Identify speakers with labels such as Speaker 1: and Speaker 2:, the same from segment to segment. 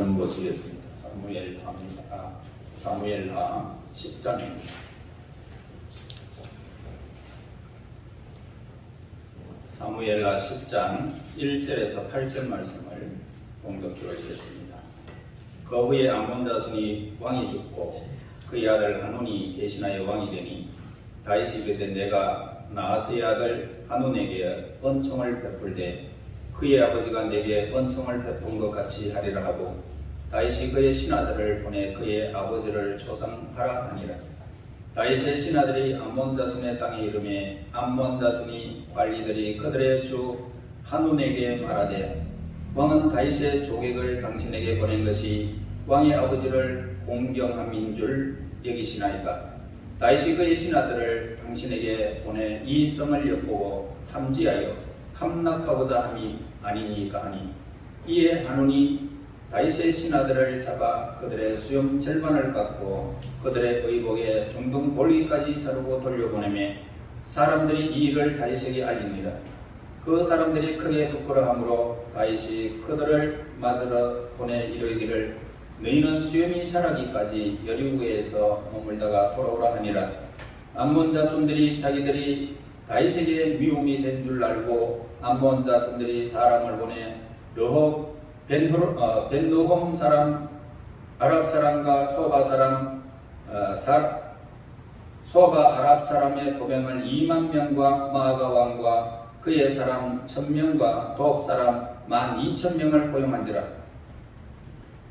Speaker 1: 말씀 보시겠습니다. 사무엘하 10장입니다. 사무엘하 10장 1절에서 8절 말씀을 봉독해 드리겠습니다. 그 후에 암몬 자손이 왕이 죽고 그의 아들 한온이 대신하여 왕이 되니 다윗이 이르되 내가 나하스의 아들 한온에게 은총을 베풀되 그의 아버지가 내게 은총을 베푼 것 같이 하리라 하고 다윗이 그의 신하들을 보내 그의 아버지를 조상하라 하니라. 다윗의 신하들이 암몬 자손의 땅에 이르매 암몬 자손이 관리들이 그들의 주 한온에게 말하되 왕은 다윗의 조객을 당신에게 보낸 것이 왕의 아버지를 공경함인 줄 여기시나이까. 다윗이 그의 신하들을 당신에게 보내 이 성을 엿보고 탐지하여 함락하고자 함이 아니니까 하니 이에 한온이 다윗의 신하들을 잡아 그들의 수염 절반을 깎고 그들의 의복에 중동 볼기까지 자르고 돌려보내매 사람들이 이 일을 다윗에게 알립니다. 그 사람들이 크게 부끄러함으로 다윗이 그들을 맞으러 보내 이르기를 너희는 수염이 자라기까지 여리고에서 머물다가 돌아오라 하니라. 암몬 자손들이 자기들이 다윗에게 미움이 된 줄 알고 암몬 자손들이 사람을 보내 르홉 벤누홈 사람 아랍 사람과 소바 아랍 사람의 보병을 2만 명과 마아가 왕과 그의 사람 1000명과 독 사람 12,000명을 고용한지라.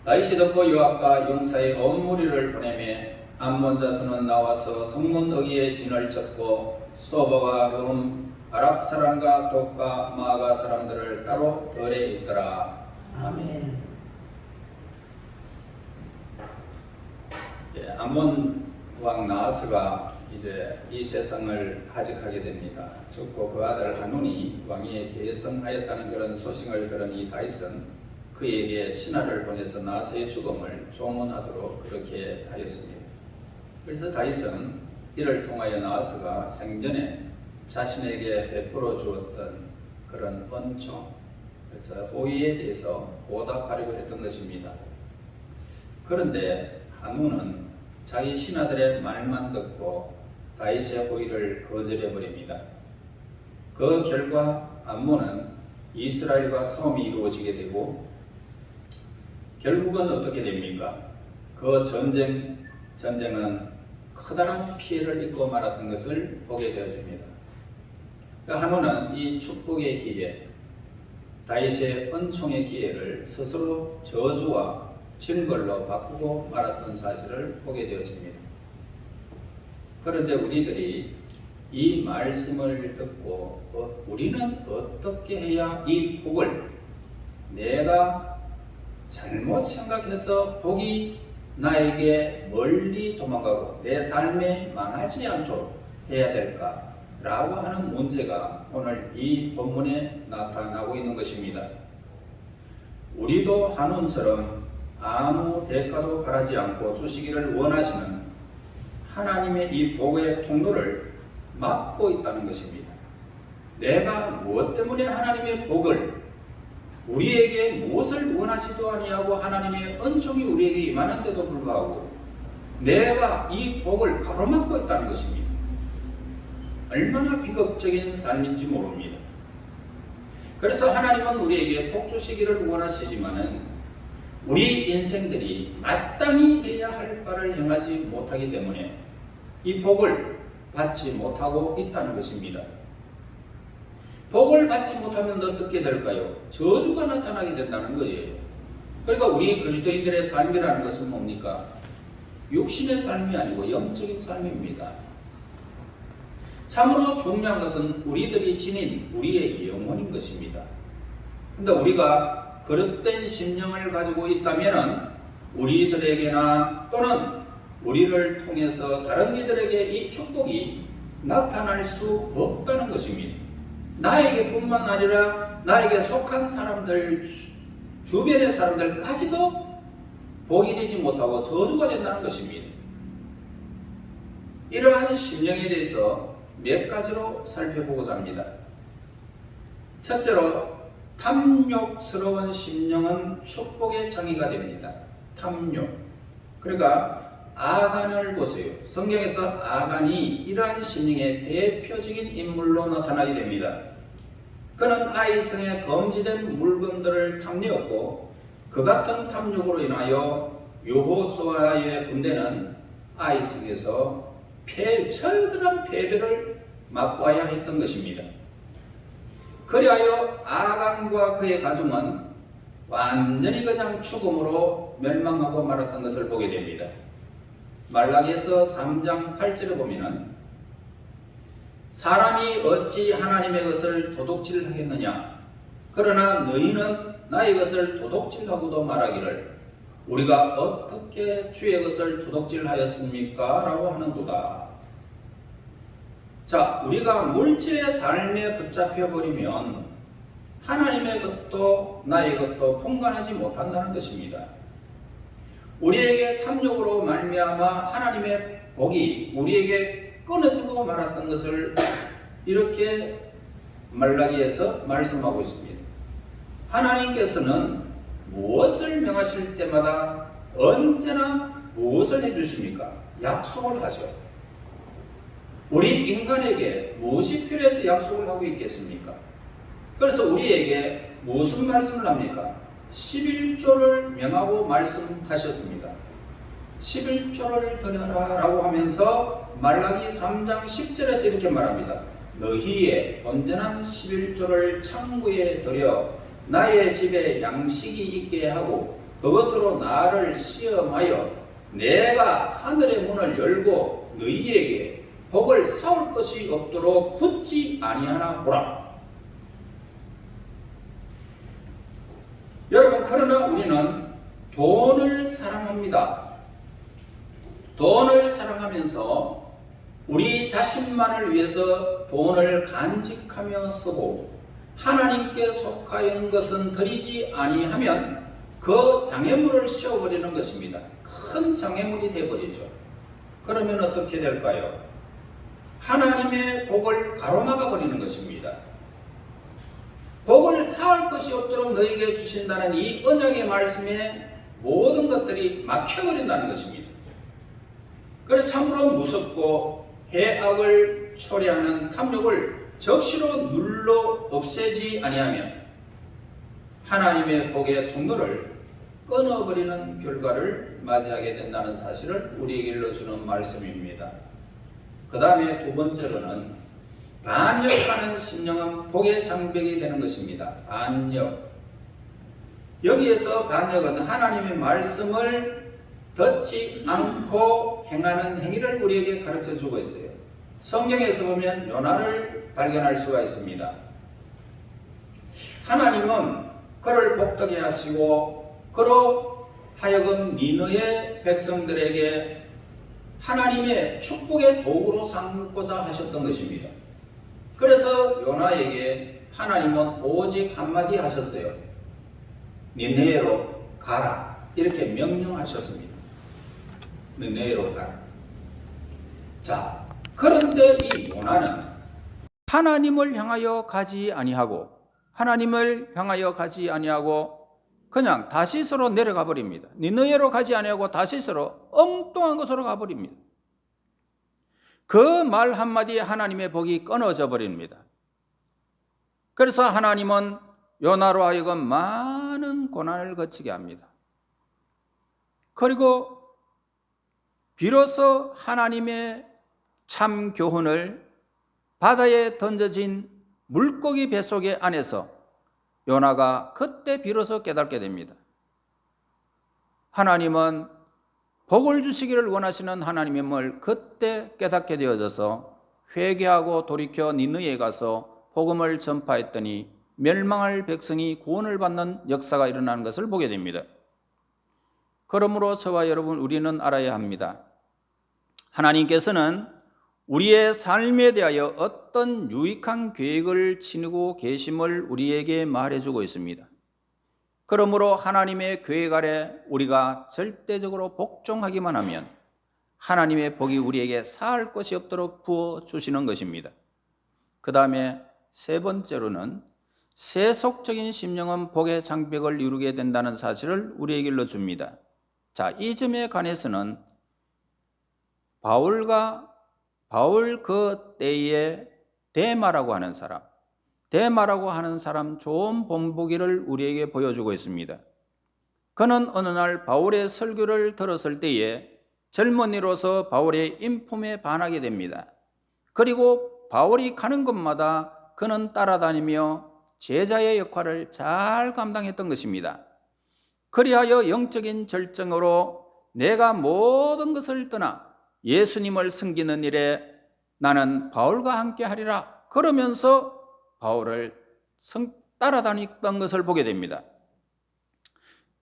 Speaker 1: 다윗이 듣고 요압과 용사의 온 무리를 보내매 암몬 자손은 나와서 성문 어귀에 진을 쳤고 소바와 르홈 아랍 사람과 독과 마아가 사람들을 따로 덜에 있더라. 아멘. 암몬 왕 나하스가 이제 이 세상을 하직하게 됩니다. 죽고 그 아들 한온이 왕위에 계승하였다는 그런 소식을 들은 이 다윗은 그에게 신하를 보내서 나하스의 죽음을 조문하도록 그렇게 하였습니다. 그래서 다윗은 이를 통하여 나하스가 생전에 자신에게 베풀어 주었던 그런 은총, 그래서 호의에 대해서 보답하려고 했던 것입니다. 그런데 한온은 자기 신하들의 말만 듣고 다윗의 호의를 거절해 버립니다. 그 결과 암몬은 이스라엘과 싸움이 이루어지게 되고 결국은 어떻게 됩니까? 그 전쟁은 커다란 피해를 입고 말았던 것을 보게 되어집니다. 한온은 이 축복의 기회, 다윗의 은총의 기회를 스스로 저주와 징벌로 바꾸고 말았던 사실을 보게 되어집니다. 그런데 우리들이 이 말씀을 듣고 우리는 어떻게 해야 이 복을 내가 잘못 생각해서 복이 나에게 멀리 도망가고 내 삶에 망하지 않도록 해야 될까? 라고 하는 문제가 오늘 이 본문에 나타나고 있는 것입니다. 우리도 한온처럼 아무 대가도 바라지 않고 주시기를 원하시는 하나님의 이 복의 통로를 막고 있다는 것입니다. 내가 무엇 때문에 하나님의 복을 우리에게 무엇을 원하지도 아니하고 하나님의 은총이 우리에게 임하는데도 불구하고 내가 이 복을 가로막고 있다는 것입니다. 얼마나 비극적인 삶인지 모릅니다. 그래서 하나님은 우리에게 복 주시기를 원하시지만은 우리 인생들이 마땅히 해야 할 바를 행하지 못하기 때문에 이 복을 받지 못하고 있다는 것입니다. 복을 받지 못하면 어떻게 될까요? 저주가 나타나게 된다는 거예요. 그러니까 우리 그리스도인들의 삶이라는 것은 뭡니까? 육신의 삶이 아니고 영적인 삶입니다. 참으로 중요한 것은 우리들이 지닌 우리의 영혼인 것입니다. 그런데 우리가 그릇된 심령을 가지고 있다면 우리들에게나 또는 우리를 통해서 다른 이들에게 이 축복이 나타날 수 없다는 것입니다. 나에게 뿐만 아니라 나에게 속한 사람들, 주변의 사람들까지도 복이 되지 못하고 저주가 된다는 것입니다. 이러한 심령에 대해서 몇 가지로 살펴보고자 합니다. 첫째로 탐욕스러운 심령은 축복의 장애가 됩니다. 탐욕. 그러니까 아간을 보세요. 성경에서 아간이 이러한 심령의 대표적인 인물로 나타나게 됩니다. 그는 아이성에 검지된 물건들을 탐내었고 그 같은 탐욕으로 인하여 여호수아의 군대는 아이성에서 처절한 패배를 맛보아야 했던 것입니다. 그리하여 아간과 그의 가족은 완전히 그냥 죽음으로 멸망하고 말았던 것을 보게 됩니다. 말라기에서 3장 8절에 보면은 사람이 어찌 하나님의 것을 도둑질하겠느냐? 그러나 너희는 나의 것을 도둑질하고도 말하기를 우리가 어떻게 주의 것을 도둑질하였습니까? 라고 하는도다. 자, 우리가 물질의 삶에 붙잡혀 버리면 하나님의 것도 나의 것도 분간하지 못한다는 것입니다. 우리에게 탐욕으로 말미암아 하나님의 복이 우리에게 끊어지고 말았던 것을 이렇게 말라기에서 말씀하고 있습니다. 하나님께서는 무엇을 명하실 때마다 언제나 무엇을 해주십니까? 약속을 하죠. 우리 인간에게 무엇이 필요해서 약속을 하고 있겠습니까? 그래서 우리에게 무슨 말씀을 합니까? 11조를 명하고 말씀하셨습니다. 11조를 드려라 라고 하면서 말라기 3장 10절에서 이렇게 말합니다. 너희의 온전한 11조를 창고에 들여 나의 집에 양식이 있게 하고 그것으로 나를 시험하여 내가 하늘의 문을 열고 너희에게 복을 사올 것이 없도록 붙지 아니하나 보라. 여러분, 그러나 우리는 돈을 사랑합니다. 돈을 사랑하면서 우리 자신만을 위해서 돈을 간직하며 쓰고 하나님께 속하여는 것은 드리지 아니하면 그 장애물을 씌워버리는 것입니다. 큰 장애물이 되어버리죠. 그러면 어떻게 될까요? 하나님의 복을 가로막아 버리는 것입니다. 복을 쌓을 것이 없도록 너에게 주신다는 이 언약의 말씀에 모든 것들이 막혀버린다는 것입니다. 그래서 참으로 무섭고 해악을 초래하는 탐욕을 적시로 눌러 없애지 아니하면 하나님의 복의 통로를 끊어버리는 결과를 맞이하게 된다는 사실을 우리에게 일러주는 말씀입니다. 그 다음에 두 번째로는 반역하는 심령은 복의 장벽이 되는 것입니다. 반역. 여기에서 반역은 하나님의 말씀을 듣지 않고 행하는 행위를 우리에게 가르쳐 주고 있어요. 성경에서 보면 요나를 발견할 수가 있습니다. 하나님은 그를 복되게 하시고 그로 하여금 니느의 백성들에게 하나님의 축복의 도구로 삼고자 하셨던 것입니다. 그래서 요나에게 하나님은 오직 한마디 하셨어요. 니느웨로 가라. 이렇게 명령하셨습니다. 니느웨로 가라. 자, 그런데 이 요나는 하나님을 향하여 가지 아니하고 그냥 다시스로 내려가 버립니다. 니느웨로 가지 아니하고 다시스로 엉뚱한 곳으로 가버립니다. 그 말 한마디에 하나님의 복이 끊어져 버립니다. 그래서 하나님은 요나로 하여금 많은 고난을 거치게 합니다. 그리고 비로소 하나님의 참 교훈을 바다에 던져진 물고기 뱃속의 안에서 요나가 그때 비로소 깨닫게 됩니다. 하나님은 복을 주시기를 원하시는 하나님임을 그때 깨닫게 되어져서 회개하고 돌이켜 니느웨에 가서 복음을 전파했더니 멸망할 백성이 구원을 받는 역사가 일어나는 것을 보게 됩니다. 그러므로 저와 여러분 우리는 알아야 합니다. 하나님께서는 우리의 삶에 대하여 어떤 유익한 계획을 지니고 계심을 우리에게 말해주고 있습니다. 그러므로 하나님의 계획 아래 우리가 절대적으로 복종하기만 하면 하나님의 복이 우리에게 사할 것이 없도록 부어주시는 것입니다. 그 다음에 세 번째로는 세속적인 심령은 복의 장벽을 이루게 된다는 사실을 우리에게 일러줍니다. 자, 이 점에 관해서는 바울 그 때에 데마라고 하는 사람 좋은 본보기를 우리에게 보여주고 있습니다. 그는 어느 날 바울의 설교를 들었을 때에 젊은이로서 바울의 인품에 반하게 됩니다. 그리고 바울이 가는 곳마다 그는 따라다니며 제자의 역할을 잘 감당했던 것입니다. 그리하여 영적인 절정으로 내가 모든 것을 떠나 예수님을 섬기는 일에 나는 바울과 함께 하리라 그러면서 바울을 따라다녔던 것을 보게 됩니다.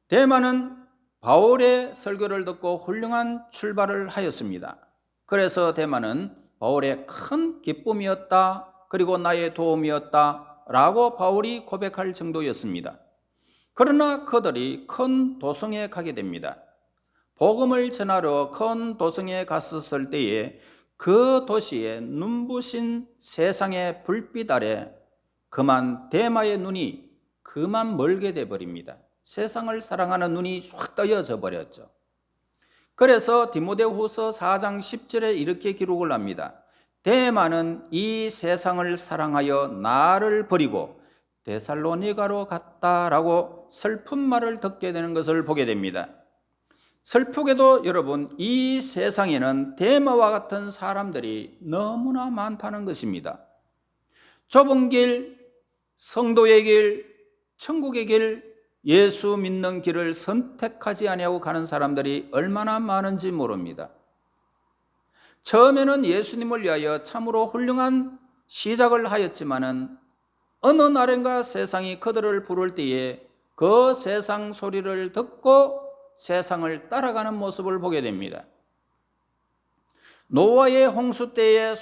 Speaker 1: 데마는 바울의 설교를 듣고 훌륭한 출발을 하였습니다. 그래서 데마는 바울의 큰 기쁨이었다, 그리고 나의 도움이었다 라고 바울이 고백할 정도였습니다. 그러나 그들이 큰 도성에 가게 됩니다. 복음을 전하러 큰 도성에 갔었을 때에 그 도시의 눈부신 세상의 불빛 아래 그만 데마의 눈이 그만 멀게 돼버립니다. 세상을 사랑하는 눈이 확 떠여져 버렸죠. 그래서 디모데후서 4장 10절에 이렇게 기록을 합니다. 데마는 이 세상을 사랑하여 나를 버리고 데살로니가로 갔다라고 슬픈 말을 듣게 되는 것을 보게 됩니다. 슬프게도 여러분, 이 세상에는 데마와 같은 사람들이 너무나 많다는 것입니다. 좁은 길, 성도의 길, 천국의 길, 예수 믿는 길을 선택하지 아니하고 가는 사람들이 얼마나 많은지 모릅니다. 처음에는 예수님을 위하여 참으로 훌륭한 시작을 하였지만은 어느 날인가 세상이 그들을 부를 때에 그 세상 소리를 듣고 세상을 따라가는 모습을 보게 됩니다. 노아의 홍수 때에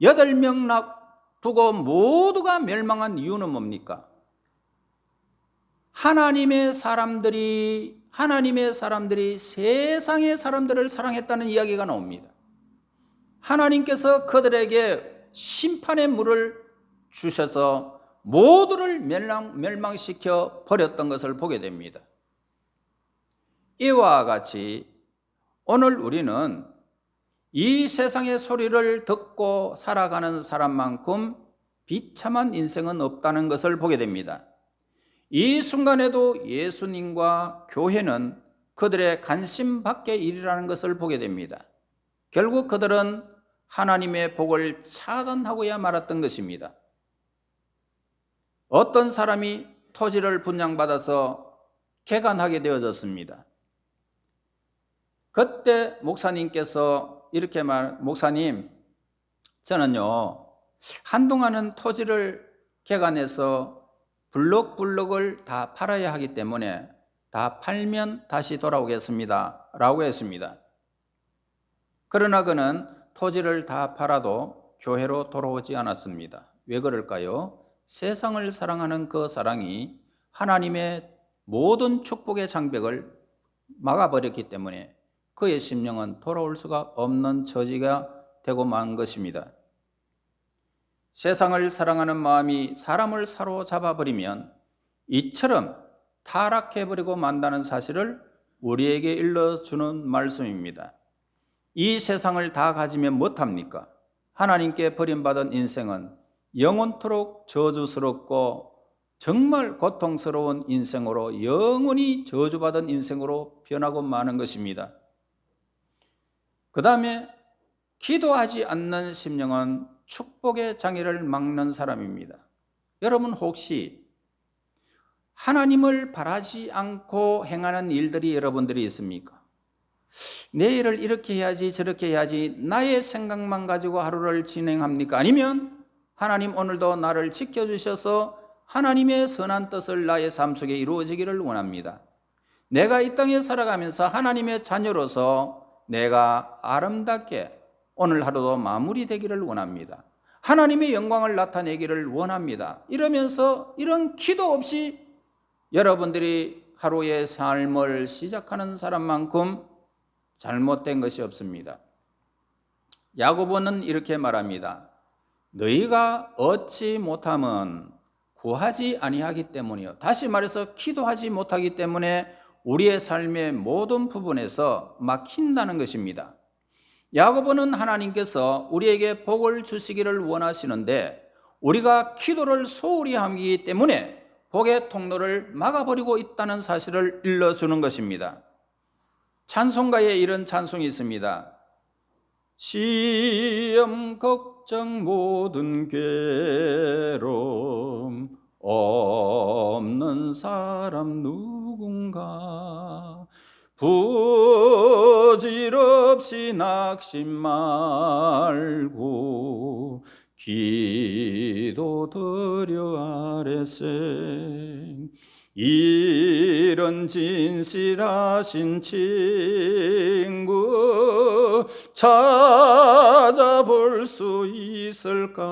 Speaker 1: 8명 두고 모두가 멸망한 이유는 뭡니까? 하나님의 사람들이 세상의 사람들을 사랑했다는 이야기가 나옵니다. 하나님께서 그들에게 심판의 물을 주셔서 모두를 멸망시켜 버렸던 것을 보게 됩니다. 이와 같이 오늘 우리는 이 세상의 소리를 듣고 살아가는 사람만큼 비참한 인생은 없다는 것을 보게 됩니다. 이 순간에도 예수님과 교회는 그들의 관심 밖의 일이라는 것을 보게 됩니다. 결국 그들은 하나님의 복을 차단하고야 말았던 것입니다. 어떤 사람이 토지를 분양받아서 개간하게 되어졌습니다. 그때 목사님께서 이렇게 목사님, 저는요, 한동안은 토지를 개간해서 블럭을 다 팔아야 하기 때문에 다 팔면 다시 돌아오겠습니다 라고 했습니다. 그러나 그는 토지를 다 팔아도 교회로 돌아오지 않았습니다. 왜 그럴까요? 세상을 사랑하는 그 사랑이 하나님의 모든 축복의 장벽을 막아버렸기 때문에 그의 심령은 돌아올 수가 없는 처지가 되고 만 것입니다. 세상을 사랑하는 마음이 사람을 사로잡아 버리면 이처럼 타락해버리고 만다는 사실을 우리에게 일러주는 말씀입니다. 이 세상을 다 가지면 못합니까? 하나님께 버림받은 인생은 영원토록 저주스럽고 정말 고통스러운 인생으로, 영원히 저주받은 인생으로 변하고 마는 것입니다. 그 다음에 기도하지 않는 심령은 축복의 장애를 막는 사람입니다. 여러분 혹시 하나님을 바라지 않고 행하는 일들이 여러분들이 있습니까? 내일을 이렇게 해야지 저렇게 해야지 나의 생각만 가지고 하루를 진행합니까? 아니면 하나님 오늘도 나를 지켜주셔서 하나님의 선한 뜻을 나의 삶 속에 이루어지기를 원합니다. 내가 이 땅에 살아가면서 하나님의 자녀로서 내가 아름답게 오늘 하루도 마무리되기를 원합니다. 하나님의 영광을 나타내기를 원합니다. 이러면서 이런 기도 없이 여러분들이 하루의 삶을 시작하는 사람만큼 잘못된 것이 없습니다. 야고보는 이렇게 말합니다. 너희가 얻지 못함은 구하지 아니하기 때문이요. 다시 말해서 기도하지 못하기 때문에 우리의 삶의 모든 부분에서 막힌다는 것입니다. 야고보는 하나님께서 우리에게 복을 주시기를 원하시는데 우리가 기도를 소홀히 하기 때문에 복의 통로를 막아버리고 있다는 사실을 일러주는 것입니다. 찬송가에 이런 찬송이 있습니다. 시험, 걱정, 모든 괴로움 없는 사람 누군가 부질없이 낙심 말고 기도드려 아뢰세. 이런 진실하신 친구 찾아볼 수 있을까?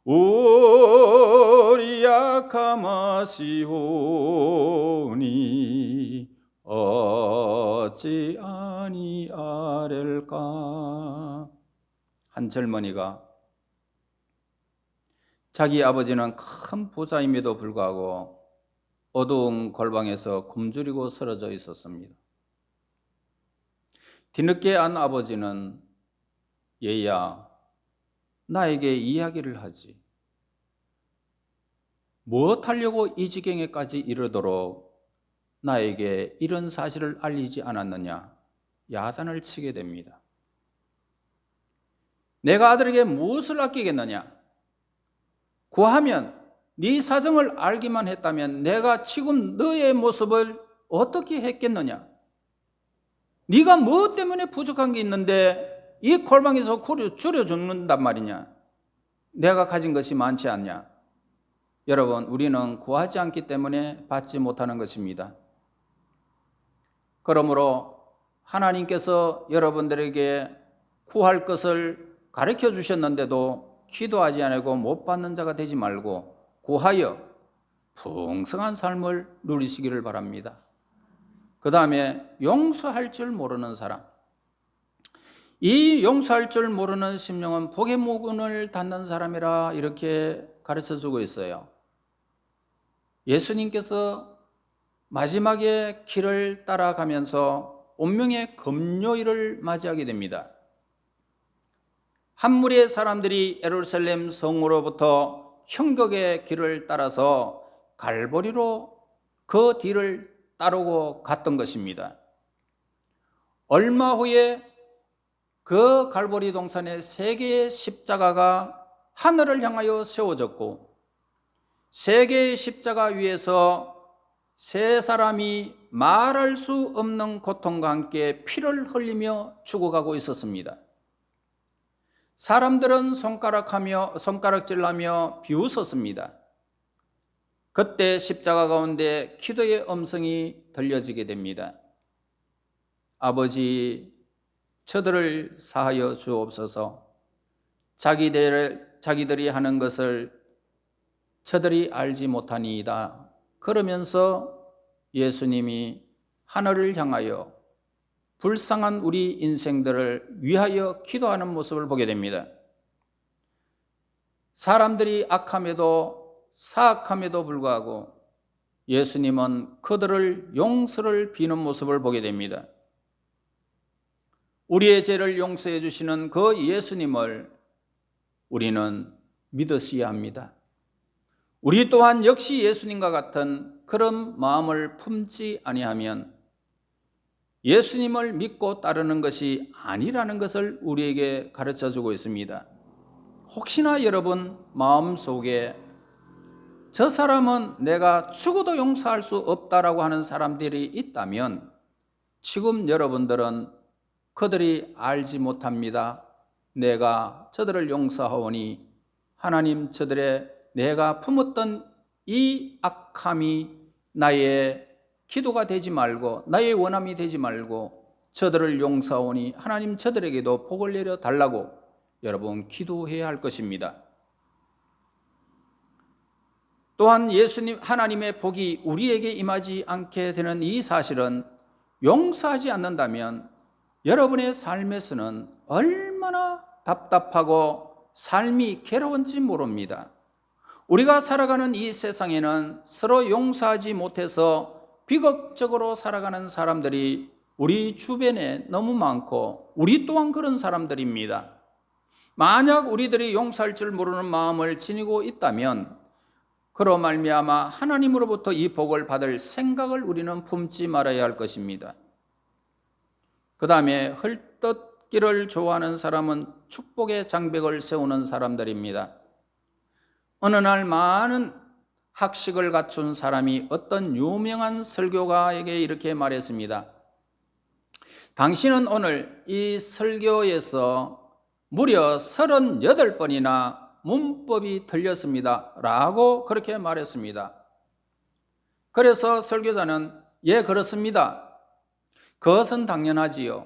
Speaker 1: 우리 약함 아시오니 어찌 아니하렐까? 한 젊은이가 자기 아버지는 큰 부자임에도 불구하고 어두운 골방에서 굶주리고 쓰러져 있었습니다. 뒤늦게 안 아버지는 얘야, 나에게 이야기를 하지. 무엇 하려고 이 지경에까지 이르도록 나에게 이런 사실을 알리지 않았느냐? 야단을 치게 됩니다. 내가 아들에게 무엇을 아끼겠느냐? 구하면 네 사정을 알기만 했다면 내가 지금 너의 모습을 어떻게 했겠느냐? 네가 무엇 때문에 부족한 게 있는데 이 골방에서 줄여 죽는단 말이냐? 내가 가진 것이 많지 않냐? 여러분, 우리는 구하지 않기 때문에 받지 못하는 것입니다. 그러므로 하나님께서 여러분들에게 구할 것을 가르쳐 주셨는데도 기도하지 않고 못 받는 자가 되지 말고 구하여 풍성한 삶을 누리시기를 바랍니다. 그 다음에 용서할 줄 모르는 사람. 이 용서할 줄 모르는 심령은 복의 문을 닫는 사람이라 이렇게 가르쳐주고 있어요. 예수님께서 마지막에 길을 따라가면서 운명의 금요일을 맞이하게 됩니다. 한 무리의 사람들이 예루살렘 성으로부터 형격의 길을 따라서 갈보리로 그 뒤를 따르고 갔던 것입니다. 얼마 후에 그 갈보리 동산에 3개의 십자가가 하늘을 향하여 세워졌고 3개의 십자가 위에서 3사람이 말할 수 없는 고통과 함께 피를 흘리며 죽어가고 있었습니다. 사람들은 손가락질하며 비웃었습니다. 그때 십자가 가운데 기도의 음성이 들려지게 됩니다. 아버지, 저들을 사하여 주옵소서. 자기들이 하는 것을 저들이 알지 못하니이다. 그러면서 예수님이 하늘을 향하여 불쌍한 우리 인생들을 위하여 기도하는 모습을 보게 됩니다. 사람들이 악함에도 사악함에도 불구하고 예수님은 그들을 용서를 비는 모습을 보게 됩니다. 우리의 죄를 용서해 주시는 그 예수님을 우리는 믿으셔야 합니다. 우리 또한 역시 예수님과 같은 그런 마음을 품지 아니하면 예수님을 믿고 따르는 것이 아니라는 것을 우리에게 가르쳐주고 있습니다. 혹시나 여러분 마음속에 저 사람은 내가 죽어도 용서할 수 없다라고 하는 사람들이 있다면 지금 여러분들은 그들이 알지 못합니다. 내가 저들을 용서하오니 하나님 저들의 내가 품었던 이 악함이 나의 기도가 되지 말고 나의 원함이 되지 말고 저들을 용서하오니 하나님 저들에게도 복을 내려 달라고 여러분 기도해야 할 것입니다. 또한 예수님 하나님의 복이 우리에게 임하지 않게 되는 이 사실은 용서하지 않는다면 여러분의 삶에서는 얼마나 답답하고 삶이 괴로운지 모릅니다. 우리가 살아가는 이 세상에는 서로 용서하지 못해서 비극적으로 살아가는 사람들이 우리 주변에 너무 많고 우리 또한 그런 사람들입니다. 만약 우리들이 용서할 줄 모르는 마음을 지니고 있다면 그로 말미암아 하나님으로부터 이 복을 받을 생각을 우리는 품지 말아야 할 것입니다. 그 다음에 헐떡기를 좋아하는 사람은 축복의 장벽을 세우는 사람들입니다. 어느 날 많은 학식을 갖춘 사람이 어떤 유명한 설교가에게 이렇게 말했습니다. 당신은 오늘 이 설교에서 무려 38번이나 문법이 틀렸습니다 라고 그렇게 말했습니다. 그래서 설교자는 예, 그렇습니다. 그것은 당연하지요.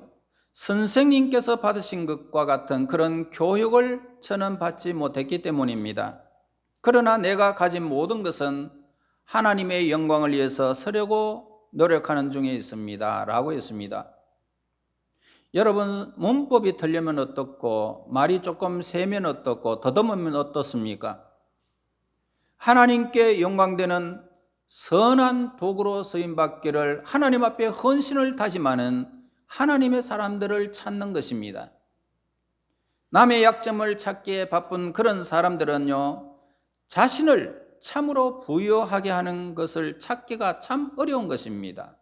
Speaker 1: 선생님께서 받으신 것과 같은 그런 교육을 저는 받지 못했기 때문입니다. 그러나 내가 가진 모든 것은 하나님의 영광을 위해서 쓰려고 노력하는 중에 있습니다 라고 했습니다. 여러분, 문법이 틀리면 어떻고 말이 조금 세면 어떻고 더듬으면 어떻습니까? 하나님께 영광되는 선한 도구로 쓰임받기를 하나님 앞에 헌신을 다짐하는 하나님의 사람들을 찾는 것입니다. 남의 약점을 찾기에 바쁜 그런 사람들은요, 자신을 참으로 부유하게 하는 것을 찾기가 참 어려운 것입니다.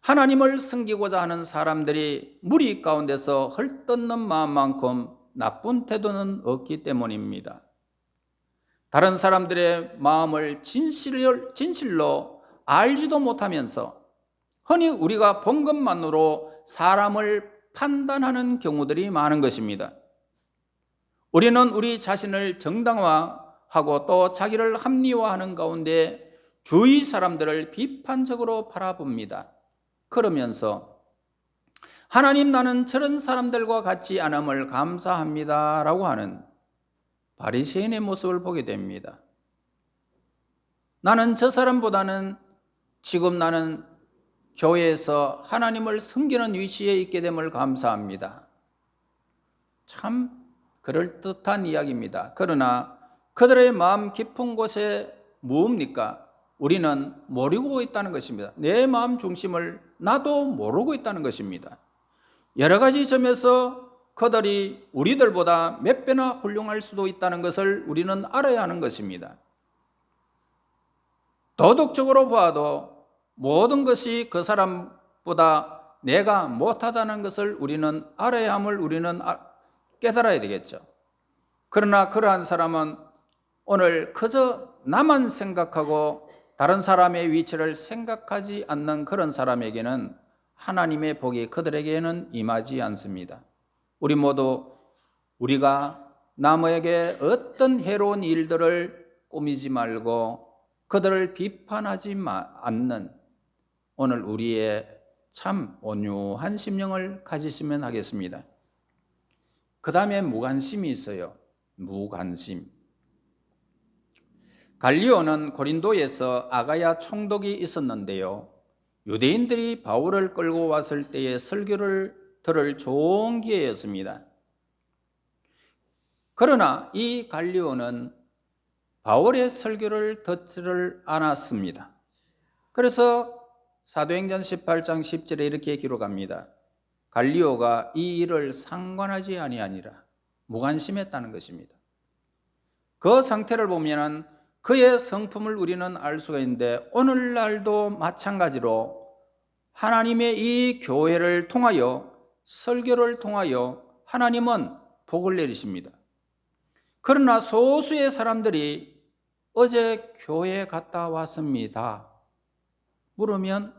Speaker 1: 하나님을 섬기고자 하는 사람들이 무리 가운데서 헐뜯는 마음만큼 나쁜 태도는 없기 때문입니다. 다른 사람들의 마음을 진실로 알지도 못하면서 흔히 우리가 본 것만으로 사람을 판단하는 경우들이 많은 것입니다. 우리는 우리 자신을 정당화하고 또 자기를 합리화하는 가운데 주위 사람들을 비판적으로 바라봅니다. 그러면서 하나님, 나는 저런 사람들과 같지 않음을 감사합니다 라고 하는 바리새인의 모습을 보게 됩니다. 나는 저 사람보다는 지금 나는 교회에서 하나님을 섬기는 위치에 있게 됨을 감사합니다. 참 그럴듯한 이야기입니다. 그러나 그들의 마음 깊은 곳에 뭡니까? 우리는 모르고 있다는 것입니다. 내 마음 중심을 나도 모르고 있다는 것입니다. 여러 가지 점에서 그들이 우리들보다 몇 배나 훌륭할 수도 있다는 것을 우리는 알아야 하는 것입니다. 도덕적으로 봐도 모든 것이 그 사람보다 내가 못하다는 것을 우리는 알아야 함을 우리는 깨달아야 되겠죠. 그러나 그러한 사람은 오늘 그저 나만 생각하고 다른 사람의 위치를 생각하지 않는 그런 사람에게는 하나님의 복이 그들에게는 임하지 않습니다. 우리 모두 우리가 남에게 어떤 해로운 일들을 꾸미지 말고 그들을 비판하지 않는 오늘 우리의 참 온유한 심령을 가지시면 하겠습니다. 그 다음에 무관심이 있어요. 무관심. 갈리오는 고린도에서 아가야 총독이 있었는데요, 유대인들이 바울을 끌고 왔을 때의 설교를 들을 좋은 기회였습니다. 그러나 이 갈리오는 바울의 설교를 듣지를 않았습니다. 그래서 사도행전 18장 10절에 이렇게 기록합니다. 갈리오가 이 일을 상관하지 아니하니라, 무관심했다는 것입니다. 그 상태를 보면 그의 성품을 우리는 알 수가 있는데, 오늘날도 마찬가지로 하나님의 이 교회를 통하여, 설교를 통하여 하나님은 복을 내리십니다. 그러나 소수의 사람들이 어제 교회 갔다 왔습니다 물으면,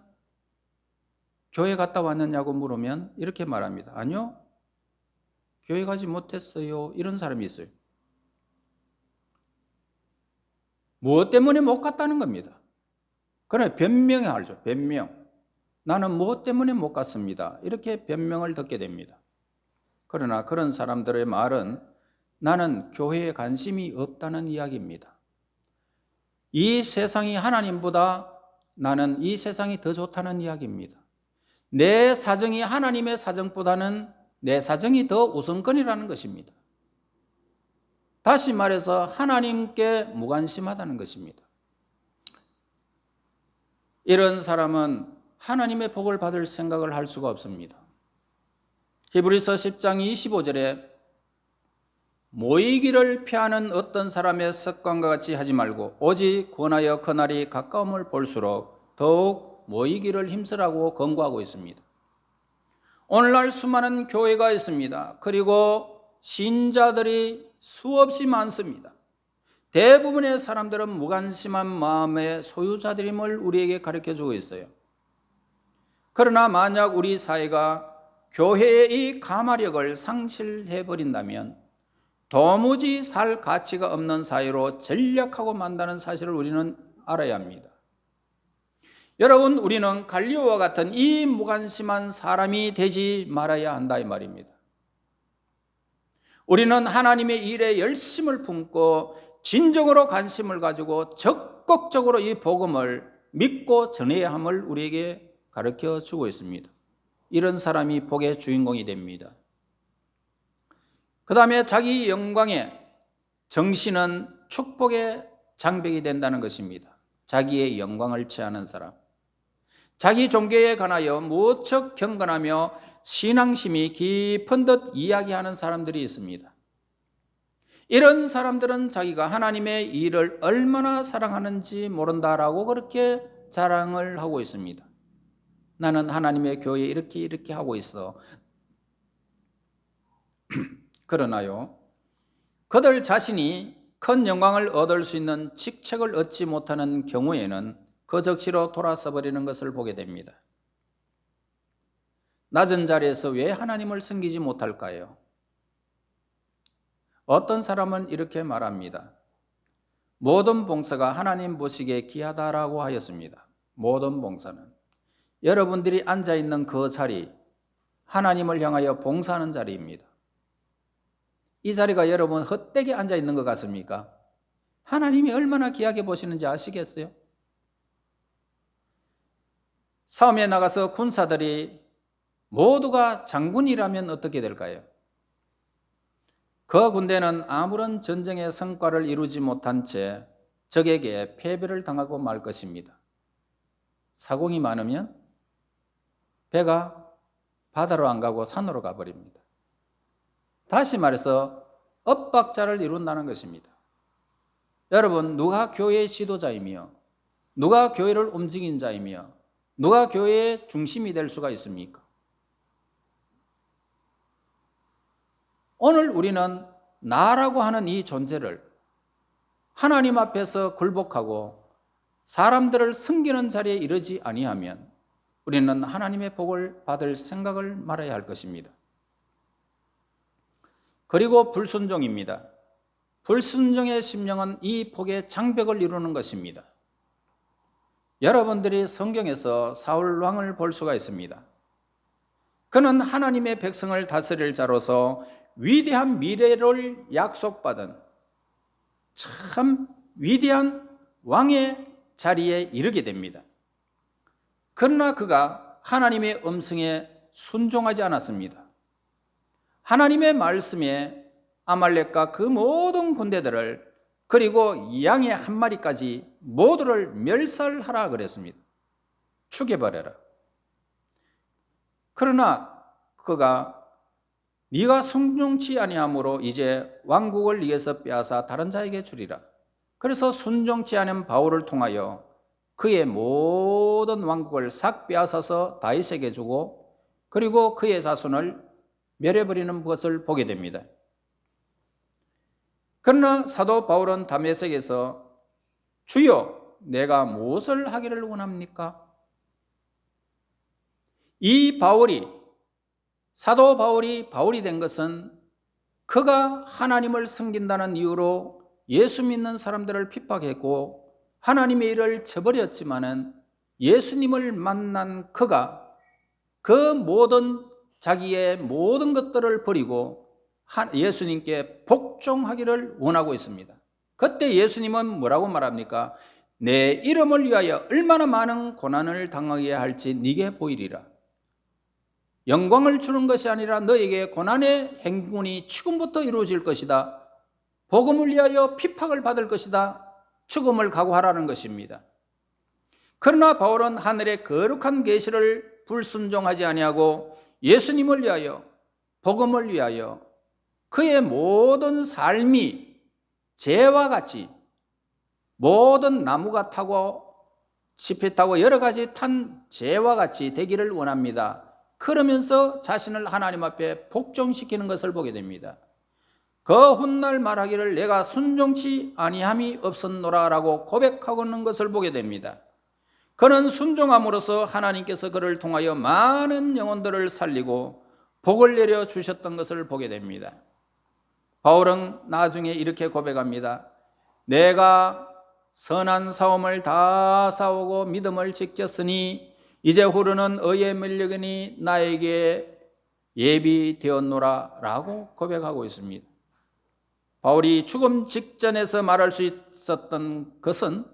Speaker 1: 교회 갔다 왔느냐고 물으면 이렇게 말합니다. 아니요, 교회 가지 못했어요. 이런 사람이 있어요. 무엇 때문에 못 갔다는 겁니다. 그러나 변명해 하죠. 변명. 나는 무엇 때문에 못 갔습니다. 이렇게 변명을 듣게 됩니다. 그러나 그런 사람들의 말은 나는 교회에 관심이 없다는 이야기입니다. 이 세상이 하나님보다 나는 이 세상이 더 좋다는 이야기입니다. 내 사정이 하나님의 사정보다는 내 사정이 더 우선권이라는 것입니다. 다시 말해서 하나님께 무관심하다는 것입니다. 이런 사람은 하나님의 복을 받을 생각을 할 수가 없습니다. 히브리서 10장 25절에 모이기를 피하는 어떤 사람의 습관과 같이 하지 말고 오직 권하여 그날이 가까움을 볼수록 더욱 모이기를 힘쓰라고 권고하고 있습니다. 오늘날 수많은 교회가 있습니다. 그리고 신자들이 수없이 많습니다. 대부분의 사람들은 무관심한 마음의 소유자들임을 우리에게 가르쳐주고 있어요. 그러나 만약 우리 사회가 교회의 이 가마력을 상실해버린다면 도무지 살 가치가 없는 사회로 전락하고 만다는 사실을 우리는 알아야 합니다. 여러분, 우리는 갈리오와 같은 이 무관심한 사람이 되지 말아야 한다 이 말입니다. 우리는 하나님의 일에 열심을 품고 진정으로 관심을 가지고 적극적으로 이 복음을 믿고 전해야 함을 우리에게 가르쳐 주고 있습니다. 이런 사람이 복의 주인공이 됩니다. 그 다음에 자기 영광의 정신은 축복의 장벽이 된다는 것입니다. 자기의 영광을 취하는 사람, 자기 종교에 관하여 무척 경건하며 신앙심이 깊은 듯 이야기하는 사람들이 있습니다. 이런 사람들은 자기가 하나님의 일을 얼마나 사랑하는지 모른다라고 그렇게 자랑을 하고 있습니다. 나는 하나님의 교회에 이렇게 하고 있어. 그러나요, 그들 자신이 큰 영광을 얻을 수 있는 직책을 얻지 못하는 경우에는 그 적시로 돌아서 버리는 것을 보게 됩니다. 낮은 자리에서 왜 하나님을 섬기지 못할까요? 어떤 사람은 이렇게 말합니다. 모든 봉사가 하나님 보시기에 귀하다라고 하였습니다. 모든 봉사는 여러분들이 앉아있는 그 자리, 하나님을 향하여 봉사하는 자리입니다. 이 자리가 여러분 헛되게 앉아있는 것 같습니까? 하나님이 얼마나 귀하게 보시는지 아시겠어요? 싸움에 나가서 군사들이 모두가 장군이라면 어떻게 될까요? 그 군대는 아무런 전쟁의 성과를 이루지 못한 채 적에게 패배를 당하고 말 것입니다. 사공이 많으면 배가 바다로 안 가고 산으로 가버립니다. 다시 말해서 엇박자를 이룬다는 것입니다. 여러분, 누가 교회의 지도자이며 누가 교회를 움직인 자이며 누가 교회의 중심이 될 수가 있습니까? 오늘 우리는 나라고 하는 이 존재를 하나님 앞에서 굴복하고 사람들을 섬기는 자리에 이르지 아니하면 우리는 하나님의 복을 받을 생각을 말아야 할 것입니다. 그리고 불순종입니다. 불순종의 심령은 이 복의 장벽을 이루는 것입니다. 여러분들이 성경에서 사울 왕을 볼 수가 있습니다. 그는 하나님의 백성을 다스릴 자로서 위대한 미래를 약속받은 참 위대한 왕의 자리에 이르게 됩니다. 그러나 그가 하나님의 음성에 순종하지 않았습니다. 하나님의 말씀에 아말렉과 그 모든 군대들을 그리고 양의 한 마리까지 모두를 멸살하라 그랬습니다. 죽여버려라. 그러나 그가 네가 순종치 아니함으로 이제 왕국을 네게서 빼앗아 다른 자에게 주리라. 그래서 순종치 않은 바울을 통하여 그의 모든 왕국을 싹 빼앗아서 다윗에게 주고 그리고 그의 자손을 멸해버리는 것을 보게 됩니다. 그러나 사도 바울은 다메섹에서 주여 내가 무엇을 하기를 원합니까? 이 바울이 사도 바울이 된 것은 그가 하나님을 섬긴다는 이유로 예수 믿는 사람들을 핍박했고 하나님의 일을 저버렸지만은 예수님을 만난 그가 그 모든 자기의 모든 것들을 버리고 예수님께 복종하기를 원하고 있습니다. 그때 예수님은 뭐라고 말합니까? 내 이름을 위하여 얼마나 많은 고난을 당하게 할지 네게 보이리라. 영광을 주는 것이 아니라 너에게 고난의 행군이 지금부터 이루어질 것이다. 복음을 위하여 핍박을 받을 것이다. 죽음을 각오하라는 것입니다. 그러나 바울은 하늘의 거룩한 계시를 불순종하지 아니하고 예수님을 위하여, 복음을 위하여 그의 모든 삶이 재와 같이 모든 나무가 타고 잎이 타고 여러 가지 탄 재와 같이 되기를 원합니다. 그러면서 자신을 하나님 앞에 복종시키는 것을 보게 됩니다. 그 훗날 말하기를 내가 순종치 아니함이 없었노라 라고 고백하고 있는 것을 보게 됩니다. 그는 순종함으로써 하나님께서 그를 통하여 많은 영혼들을 살리고 복을 내려 주셨던 것을 보게 됩니다. 바울은 나중에 이렇게 고백합니다. 내가 선한 싸움을 다 싸우고 믿음을 지켰으니 이제 후르는 의의 면류관이 나에게 예비되었노라 라고 고백하고 있습니다. 바울이 죽음 직전에서 말할 수 있었던 것은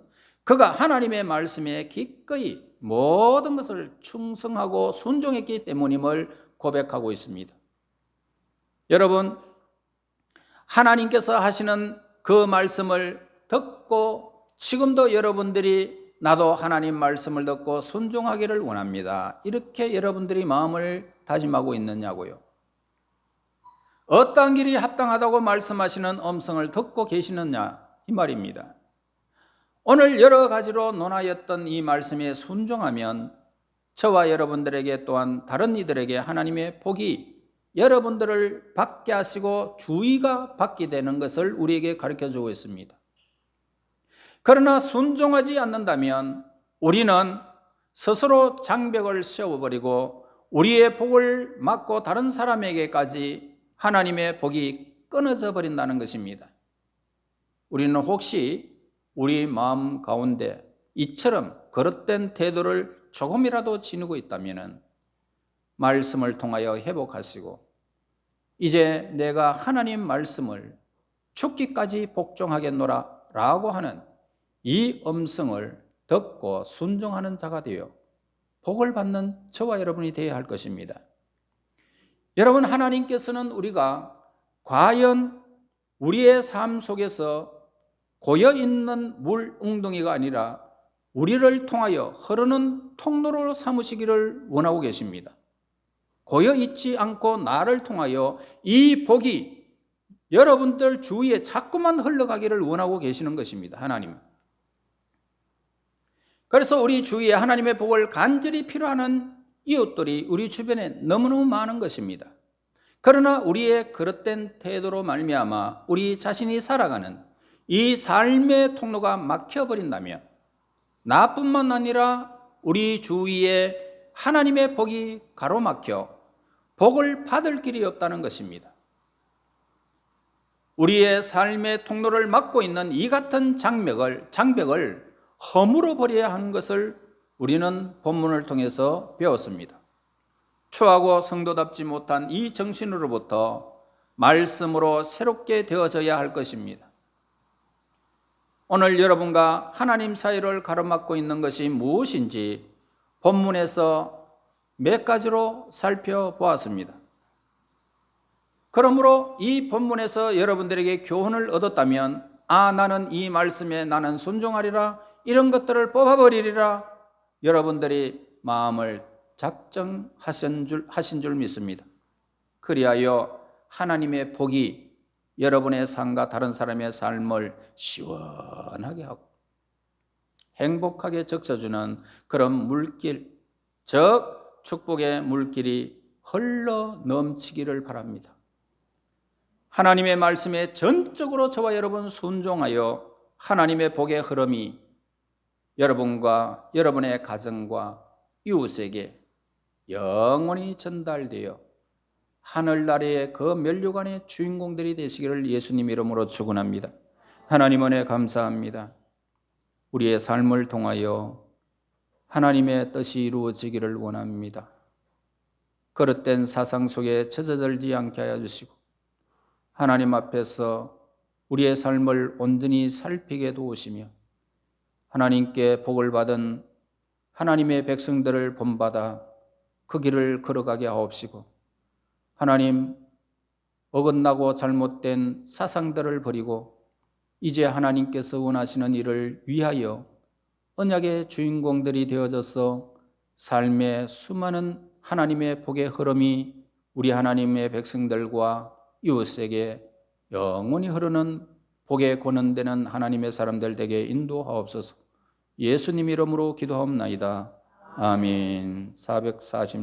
Speaker 1: 그가 하나님의 말씀에 기꺼이 모든 것을 충성하고 순종했기 때문임을 고백하고 있습니다. 여러분, 하나님께서 하시는 그 말씀을 듣고 지금도 여러분들이 나도 하나님 말씀을 듣고 순종하기를 원합니다. 이렇게 여러분들이 마음을 다짐하고 있느냐고요. 어떠한 길이 합당하다고 말씀하시는 음성을 듣고 계시느냐 이 말입니다. 오늘 여러 가지로 논하였던 이 말씀에 순종하면 저와 여러분들에게 또한 다른 이들에게 하나님의 복이 여러분들을 받게 하시고 주의가 받게 되는 것을 우리에게 가르쳐주고 있습니다. 그러나 순종하지 않는다면 우리는 스스로 장벽을 세워버리고 우리의 복을 막고 다른 사람에게까지 하나님의 복이 끊어져 버린다는 것입니다. 우리는 혹시 우리 마음 가운데 이처럼 거릇된 태도를 조금이라도 지니고 있다면 말씀을 통하여 회복하시고 이제 내가 하나님 말씀을 죽기까지 복종하겠노라 라고 하는 이 음성을 듣고 순종하는 자가 되어 복을 받는 저와 여러분이 되어야 할 것입니다. 여러분, 하나님께서는 우리가 과연 우리의 삶 속에서 고여있는 물 웅덩이가 아니라 우리를 통하여 흐르는 통로로 삼으시기를 원하고 계십니다. 고여있지 않고 나를 통하여 이 복이 여러분들 주위에 자꾸만 흘러가기를 원하고 계시는 것입니다. 하나님은. 그래서 우리 주위에 하나님의 복을 간절히 필요하는 이웃들이 우리 주변에 너무너무 많은 것입니다. 그러나 우리의 그릇된 태도로 말미암아 우리 자신이 살아가는 이 삶의 통로가 막혀버린다면 나뿐만 아니라 우리 주위에 하나님의 복이 가로막혀 복을 받을 길이 없다는 것입니다. 우리의 삶의 통로를 막고 있는 이 같은 장벽을 허물어 버려야 하는 것을 우리는 본문을 통해서 배웠습니다. 추하고 성도답지 못한 이 정신으로부터 말씀으로 새롭게 되어져야 할 것입니다. 오늘 여러분과 하나님 사이를 가로막고 있는 것이 무엇인지 본문에서 몇 가지로 살펴보았습니다. 그러므로 이 본문에서 여러분들에게 교훈을 얻었다면 나는 이 말씀에 나는 순종하리라, 이런 것들을 뽑아버리리라 여러분들이 마음을 작정하신 줄 믿습니다. 그리하여 하나님의 복이 여러분의 삶과 다른 사람의 삶을 시원하게 하고 행복하게 적셔주는 그런 물길, 즉 축복의 물길이 흘러 넘치기를 바랍니다. 하나님의 말씀에 전적으로 저와 여러분 순종하여 하나님의 복의 흐름이 여러분과 여러분의 가정과 이웃에게 영원히 전달되어 하늘나라의 그 면류관의 주인공들이 되시기를 예수님 이름으로 축원합니다. 하나님 은혜 감사합니다. 우리의 삶을 통하여 하나님의 뜻이 이루어지기를 원합니다. 그릇된 사상 속에 젖어들지 않게 하여 주시고 하나님 앞에서 우리의 삶을 온전히 살피게 도우시며 하나님께 복을 받은 하나님의 백성들을 본받아 그 길을 걸어가게 하옵시고 하나님, 어긋나고 잘못된 사상들을 버리고 이제 하나님께서 원하시는 일을 위하여 언약의 주인공들이 되어져서 삶의 수많은 하나님의 복의 흐름이 우리 하나님의 백성들과 이웃에게 영원히 흐르는 복에 권한되는 하나님의 사람들 되게 인도하옵소서. 예수님 이름으로 기도하옵나이다. 아멘. 440